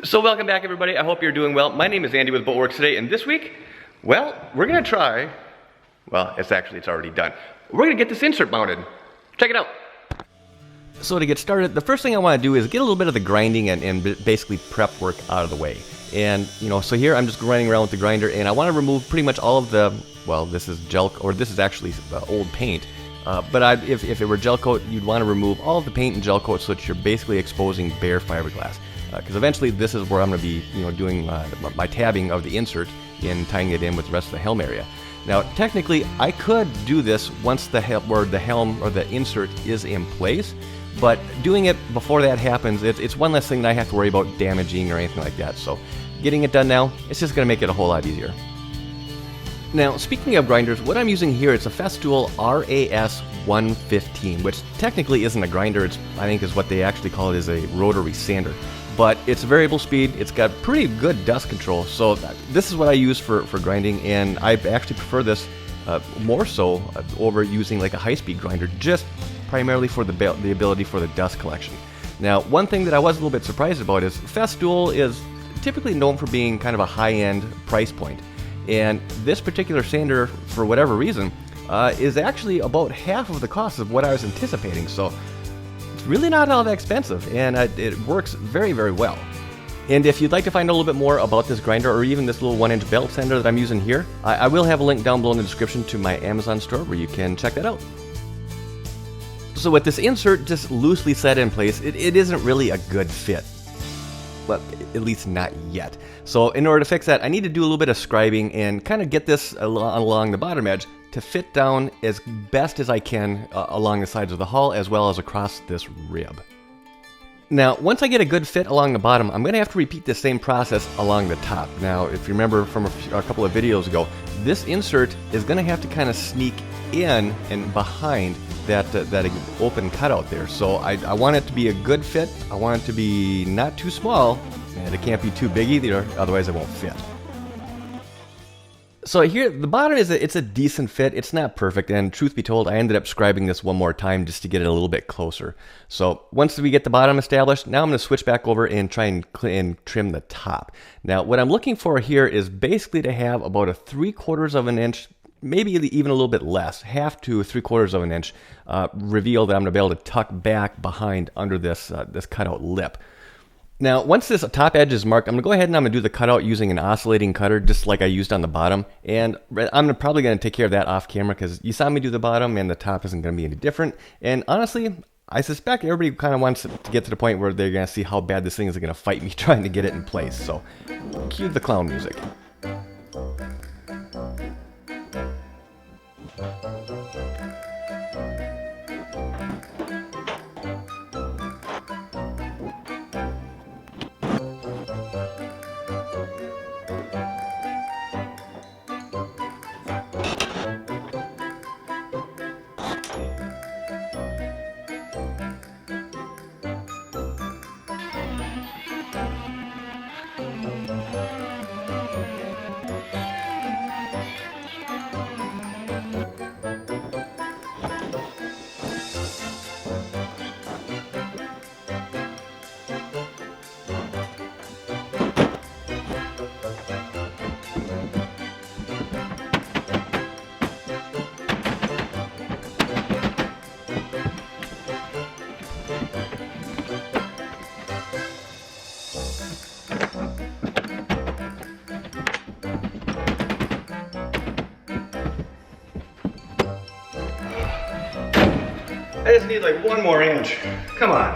So welcome back, everybody. I hope you're doing well. My name is Andy with Boatworks today, and this week, well, we're gonna try, well, it's already done. We're gonna get this insert mounted. Check it out. So to get started, the first thing I wanna do is get a little bit of the grinding and basically prep work out of the way. And, so here I'm just grinding around with the grinder, and I wanna remove pretty much all of the, well, this is gel, or this is actually old paint. But if it were gel coat, you'd want to remove all of the paint and gel coat so that you're basically exposing bare fiberglass. Because eventually this is where I'm going to be doing my tabbing of the insert and tying it in with the rest of the helm area. Now technically I could do this once the helm or the insert is in place, but doing it before that happens, it's one less thing that I have to worry about damaging or anything like that. So getting it done now, it's just going to make it a whole lot easier. Now, speaking of grinders, what I'm using here is a Festool RAS 115, which technically isn't a grinder. I think is what they actually call it, is a rotary sander. But it's variable speed, it's got pretty good dust control, so this is what I use for grinding, and I actually prefer this more so over using like a high-speed grinder, just primarily for the ability for the dust collection. Now, one thing that I was a little bit surprised about is Festool is typically known for being kind of a high-end price point. And this particular sander, for whatever reason, is actually about half of the cost of what I was anticipating. So it's really not all that expensive, and it works very, very well. And if you'd like to find a little bit more about this grinder, or even this little 1-inch belt sander that I'm using here, I will have a link down below in the description to my Amazon store where you can check that out. So with this insert just loosely set in place, it isn't really a good fit. Well, at least not yet. So in order to fix that, I need to do a little bit of scribing and kind of get this along the bottom edge to fit down as best as I can along the sides of the hull as well as across this rib. Now, once I get a good fit along the bottom, I'm going to have to repeat the same process along the top. Now, if you remember from a couple of videos ago, this insert is going to have to kind of sneak in and behind that open cutout there. So I want it to be a good fit. I want it to be not too small, and it can't be too big either, otherwise it won't fit. So here, the bottom it's a decent fit. It's not perfect, and truth be told, I ended up scribing this one more time just to get it a little bit closer. So once we get the bottom established, now I'm going to switch back over and try and trim the top. Now, what I'm looking for here is basically to have about a 3/4 of an inch, maybe even a little bit less, 1/2 to 3/4 of an inch reveal that I'm going to be able to tuck back behind under this cutout lip. Now, once this top edge is marked, I'm going to go ahead and I'm going to do the cutout using an oscillating cutter, just like I used on the bottom. And I'm probably going to take care of that off camera because you saw me do the bottom and the top isn't going to be any different. And honestly, I suspect everybody kind of wants to get to the point where they're going to see how bad this thing is going to fight me trying to get it in place. So, cue the clown music. I just need like 1 more inch. Come on.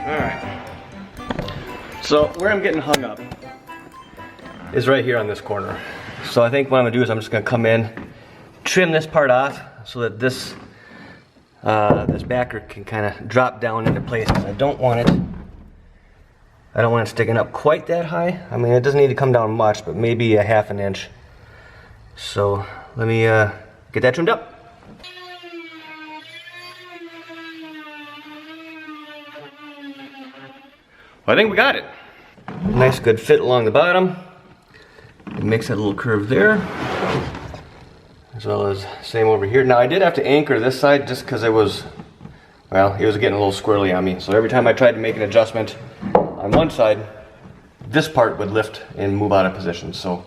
Alright. So where I'm getting hung up is right here on this corner. So I think what I'm gonna do is I'm just gonna come in, trim this part off so that this backer can kind of drop down into place. I don't want it sticking up quite that high. I mean, it doesn't need to come down much, but maybe a 1/2 inch. So let me get that trimmed up. I think we got it. Nice good fit along the bottom. It makes that little curve there. As well as same over here. Now I did have to anchor this side just because it was getting a little squirrely on me. So every time I tried to make an adjustment on one side, this part would lift and move out of position. So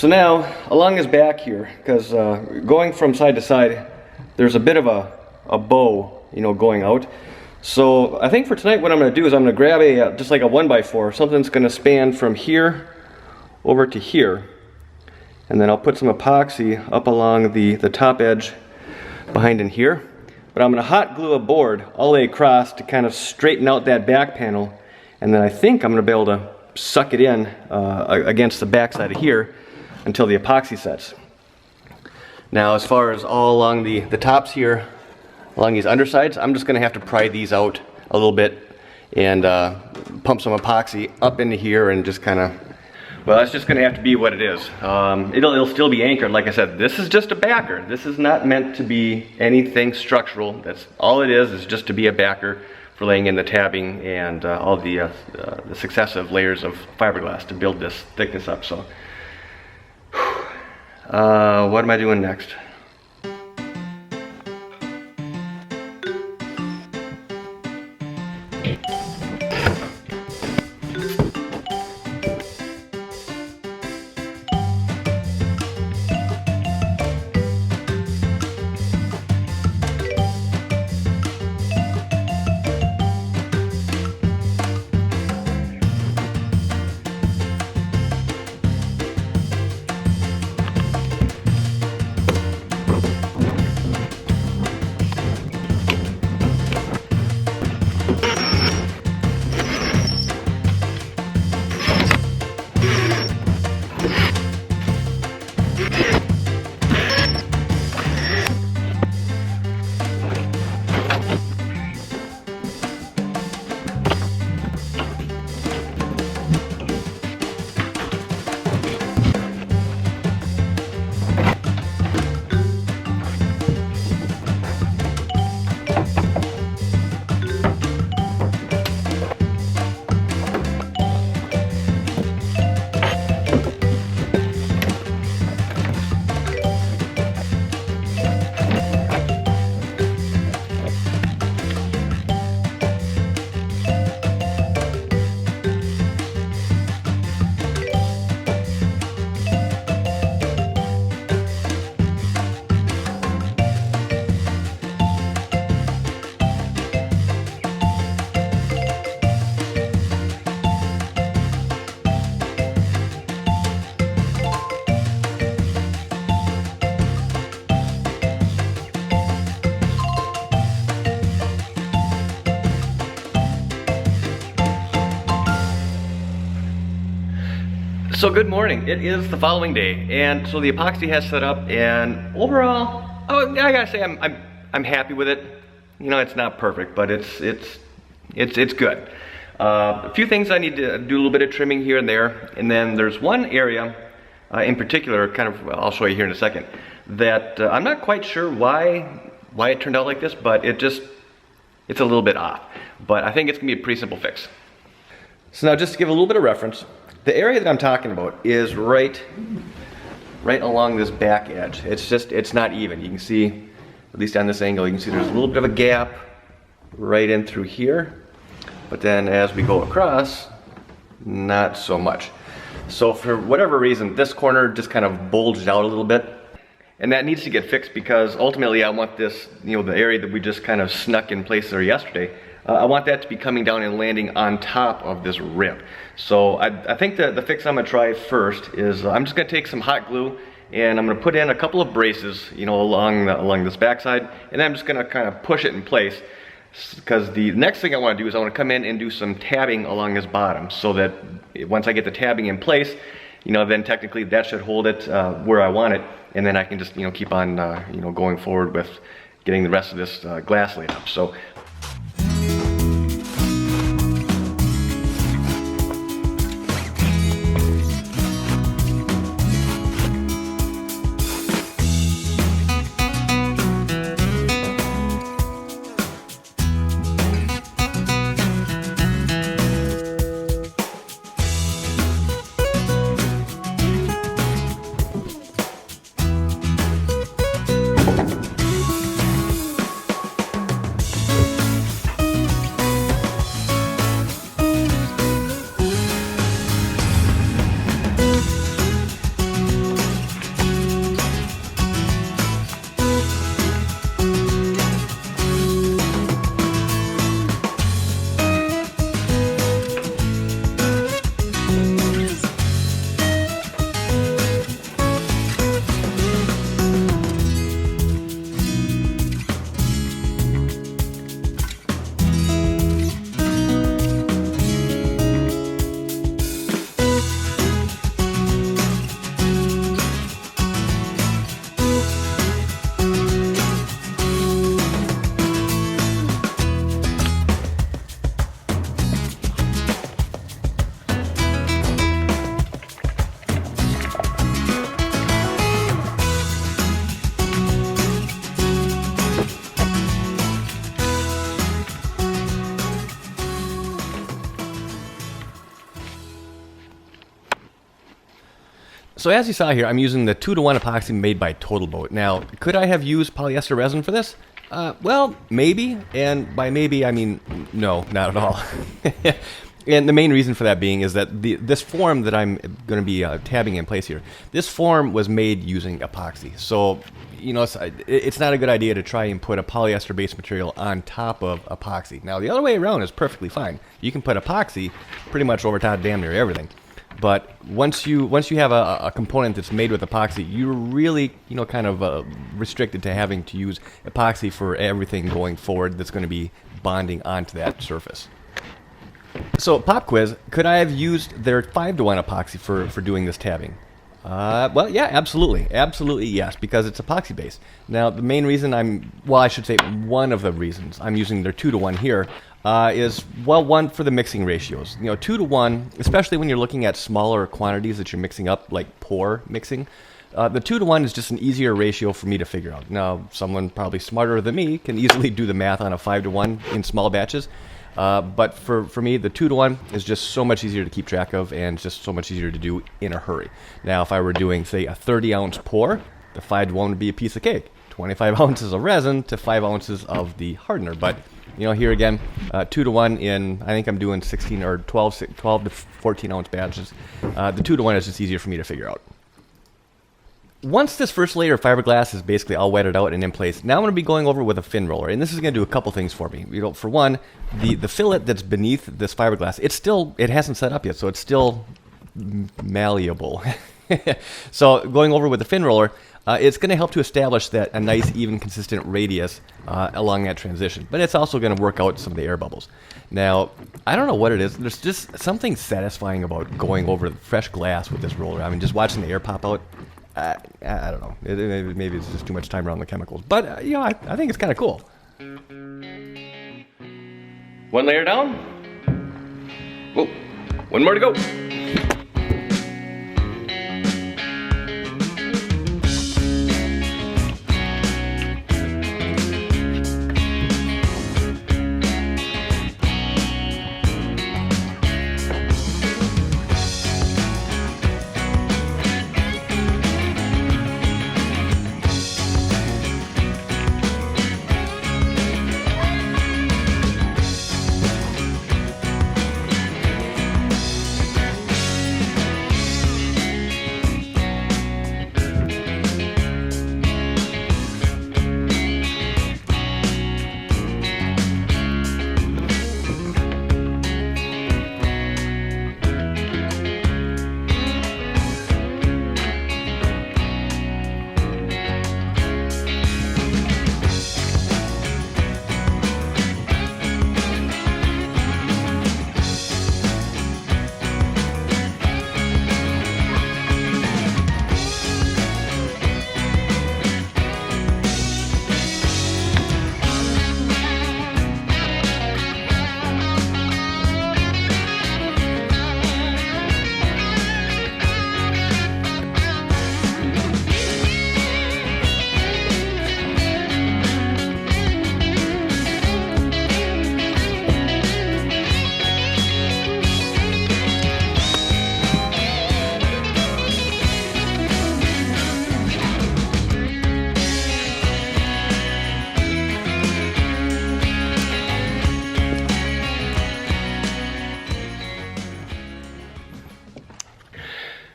now along his back here, because going from side to side, there's a bit of a bow, going out. So I think for tonight what I'm going to do is I'm going to grab just like a 1x4, something that's going to span from here over to here, and then I'll put some epoxy up along the top edge behind in here. But I'm going to hot glue a board all the way across to kind of straighten out that back panel, and then I think I'm going to be able to suck it in against the back side of here until the epoxy sets. Now as far as all along the tops here, along these undersides, I'm just going to have to pry these out a little bit and pump some epoxy up into here and just kind of, well, that's just going to have to be what it is. It'll still be anchored. Like I said, this is just a backer. This is not meant to be anything structural. That's all it is just to be a backer for laying in the tabbing and all the successive layers of fiberglass to build this thickness up. So, what am I doing next? So good morning. It is the following day, and so the epoxy has set up, and overall, I gotta say I'm happy with it. It's not perfect, but it's good. A few things I need to do a little bit of trimming here and there, and then there's one area in particular, I'll show you here in a second, that I'm not quite sure why it turned out like this, but it's a little bit off. But I think it's gonna be a pretty simple fix. So now, just to give a little bit of reference, the area that I'm talking about is right along this back edge. It's not even. You can see, at least on this angle, you can see there's a little bit of a gap right in through here. But then as we go across, not so much. So for whatever reason, this corner just kind of bulged out a little bit. And that needs to get fixed because ultimately I want this, the area that we just kind of snuck in place there yesterday, I want that to be coming down and landing on top of this rib. So I think the fix I'm gonna try first is I'm just gonna take some hot glue and I'm gonna put in a couple of braces, along this backside, and then I'm just gonna kind of push it in place, because the next thing I wanna do is I wanna come in and do some tabbing along this bottom, so that once I get the tabbing in place, then technically that should hold it where I want it, and then I can just keep on going forward with getting the rest of this glass laid up. So So as you saw here, I'm using the 2-to-1 epoxy made by Total Boat. Now, could I have used polyester resin for this? Well, maybe, and by maybe I mean no, not at all. And the main reason for that being is that this form that I'm going to be tabbing in place here, this form was made using epoxy. So, you know, it's not a good idea to try and put a polyester-based material on top of epoxy. Now, the other way around is perfectly fine. You can put epoxy pretty much over top damn near everything. But once you have a component that's made with epoxy, you're really, you know, kind of restricted to having to use epoxy for everything going forward that's going to be bonding onto that surface. So, pop quiz, could I have used their 5-to-1 epoxy for doing this tabbing? Well, yeah, absolutely. Absolutely, yes, because it's epoxy based. Now, the main reason I should say one of the reasons I'm using their 2-to-1 here is, well, one, for the mixing ratios. You know, 2-to-1, especially when you're looking at smaller quantities that you're mixing up, like pour mixing, the 2-to-1 is just an easier ratio for me to figure out. Now, someone probably smarter than me can easily do the math on a 5-to-1 in small batches. But for me, the 2-to-1 is just so much easier to keep track of and just so much easier to do in a hurry. Now, if I were doing, say, a 30-ounce pour, the 5-to-1 would be a piece of cake. 25 ounces of resin to 5 ounces of the hardener. But, you know, here again, 2-to-1 in, I think I'm doing 16 or 12 to 14 ounce batches. The 2-to-1 is just easier for me to figure out. Once this first layer of fiberglass is basically all wetted out and in place, now I'm going to be going over with a fin roller, and this is going to do a couple things for me. You know, for one, the fillet that's beneath this fiberglass, it hasn't set up yet, so it's still malleable. So going over with the fin roller, it's going to help to establish a nice, even, consistent radius along that transition. But it's also going to work out some of the air bubbles. Now, I don't know what it is. There's just something satisfying about going over fresh glass with this roller. I mean, just watching the air pop out. I don't know. Maybe it's just too much time around the chemicals. But, you know, I think it's kind of cool. One layer down. Whoa. One more to go.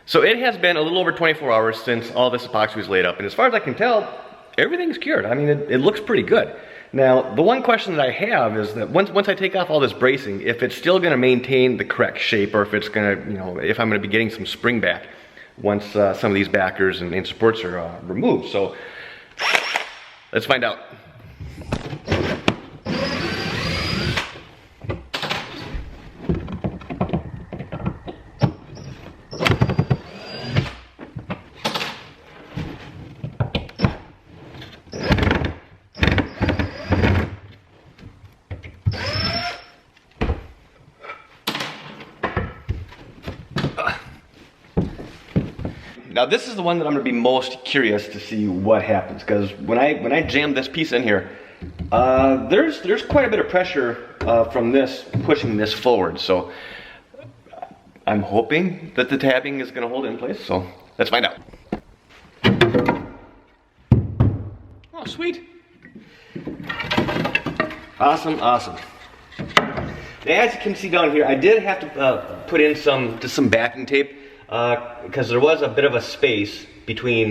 So it has been a little over 24 hours since all this epoxy was laid up, and as far as I can tell, everything's cured. I mean, it looks pretty good. Now, the one question that I have is that once I take off all this bracing, if it's still going to maintain the correct shape, or if it's going to, you know, if I'm going to be getting some spring back once some of these backers and supports are removed. So let's find out. Now this is the one that I'm going to be most curious to see what happens, because when I jam this piece in here, there's quite a bit of pressure from this pushing this forward. So I'm hoping that the tabbing is going to hold it in place. So let's find out. Oh, sweet. Awesome, awesome. Now, as you can see down here, I did have to put in some backing tape because there was a bit of a space between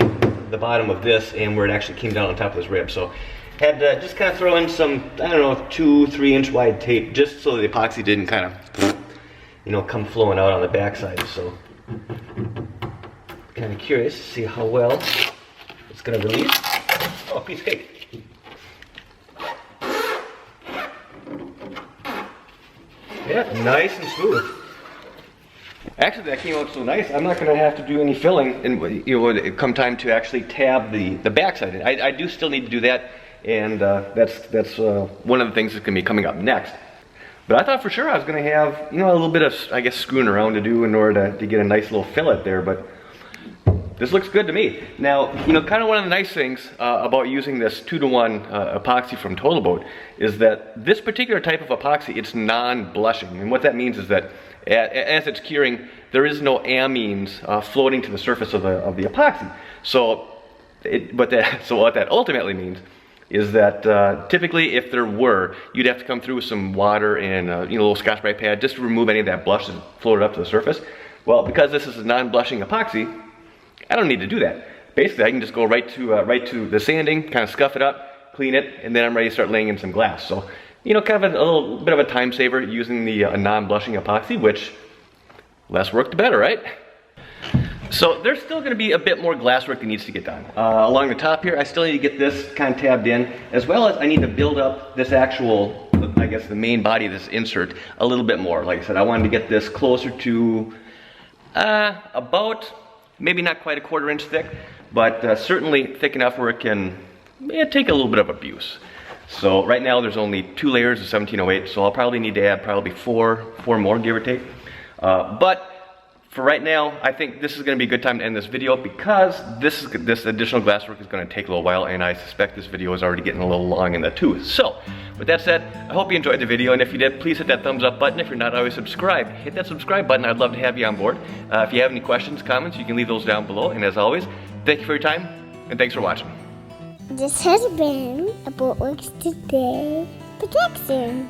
the bottom of this and where it actually came down on top of this rib. So had to just kind of throw in some, I don't know, 2-3 inch wide tape just so the epoxy didn't kind of, you know, come flowing out on the backside. So kind of curious to see how well it's going to release. Oh, piece of cake. Yeah, nice and smooth. Actually, that came out so nice, I'm not going to have to do any filling and, you know, when it come time to actually tab the backside. I do still need to do that, and that's one of the things that's going to be coming up next. But I thought for sure I was going to have, you know, a little bit of, I guess, screwing around to do in order to get a nice little fillet there, but this looks good to me. Now, you know, kind of one of the nice things about using this 2-to-1 epoxy from Total Boat is that this particular type of epoxy, it's non-blushing. And what that means is that as it's curing, there is no amines floating to the surface of the epoxy. So, what that ultimately means is that typically if there were, you'd have to come through with some water and you know, a little Scotch-Brite pad just to remove any of that blush that floated up to the surface. Well, because this is a non-blushing epoxy, I don't need to do that. Basically, I can just go right to the sanding, kind of scuff it up, clean it, and then I'm ready to start laying in some glass. So, you know, kind of a little bit of a time saver using the non-blushing epoxy, which less work the better, right? So there's still going to be a bit more glass work that needs to get done. Along the top here, I still need to get this kind of tabbed in, as well as I need to build up this actual, I guess, the main body of this insert a little bit more. Like I said, I wanted to get this closer to about, maybe not quite a 1/4 inch thick, but certainly thick enough where it can take a little bit of abuse. So right now there's only 2 layers of 1708, so I'll probably need to add probably four more, give or take. But for right now, I think this is going to be a good time to end this video because this additional glasswork is going to take a little while, and I suspect this video is already getting a little long in the tooth. So, with that said, I hope you enjoyed the video, and if you did, please hit that thumbs up button. If you're not already subscribed, hit that subscribe button. I'd love to have you on board. If you have any questions, comments, you can leave those down below. And as always, thank you for your time, and thanks for watching. This has been a Boatworks Today production.